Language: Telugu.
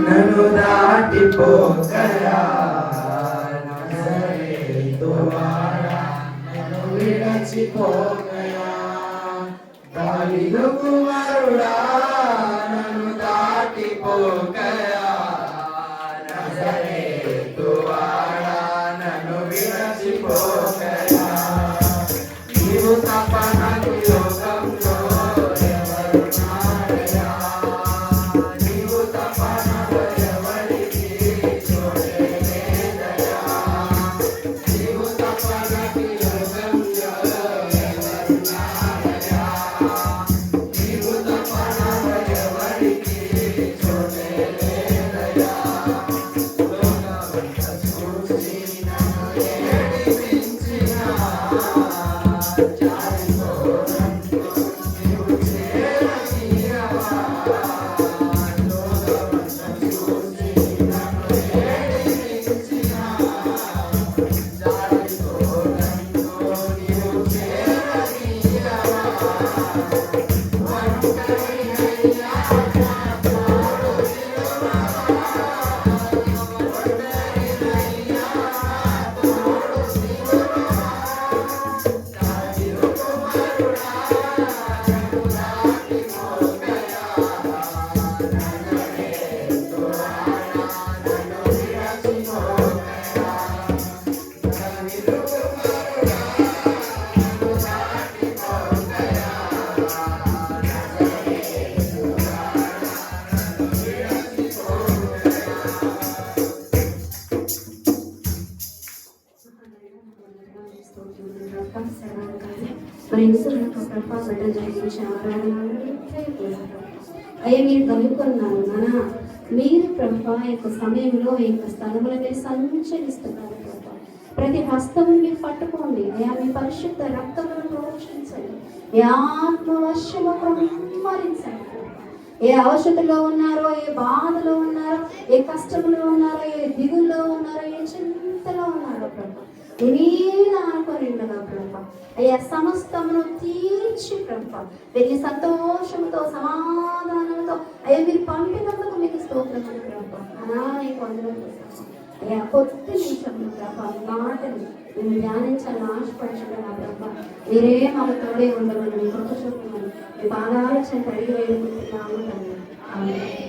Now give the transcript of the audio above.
నన్ను దాటిపోకయా నజరేతు వాడా నన్ను విడచిపోకయా దావీదు కుమారుడా నన్ను దాటిపోకయా నజరేతు వాడా నన్ను విడచిపోకయా నీవు తప్ప నాకు లోకంలో ఎవరున్నారయ్యా నీవు తప్ప నాకు ఎవరికి చోటే లేదయ్యా నీవు తప్ప నాకు లోకంలో ఎవరున్నారయ్యా నీవు తప్ప నాకు ఎవరికి చోటే లేదయ్యా లోకమంతా చూసి నన్ను ఏడిపించినా అయ్యా మీరు కనుక్కున్నారు నాన్న మీరు ప్రభా యొక్క సమయంలో ఈ యొక్క స్థలముల మీద సంచరిస్తున్నారు ప్రభా ప్రతి హస్తము మీరు పట్టుకోండి అయ్యా మీ పరిశుద్ధ రక్తమును ప్రోక్షించండి ఏ ఆత్మవర్షము కుమ్మరించండి ఏ అవసరతలో ఉన్నారో ఏ బాధలో ఉన్నారో ఏ కష్టంలో ఉన్నారో ఏ దిగుల్లో ఉన్నారో ఏ చింతలో ఉన్నారో ప్రభా మీద ఆనుకొని ఉండగా ప్రభా అయ్యా సమస్తమును తీర్చి ప్రభా వెళ్ళి సంతోషంతో సమాధానంతో అయ్యా మీరు పంపినందుకు మీకు స్తోత్రములు ప్రభా నీకు వందనములు అయ్యా కొద్ది నిమిషంలో ప్రభా మాటలు మేము ధ్యానించాలని ఆశపడుచుండగా ప్రభా మీరే మాకు తోడే ఉండమని మీ కృప చూపమని మీ పాదాల చెంత అడిగి వేడుకుంటున్నాము తండ్రి. ఆమేన్.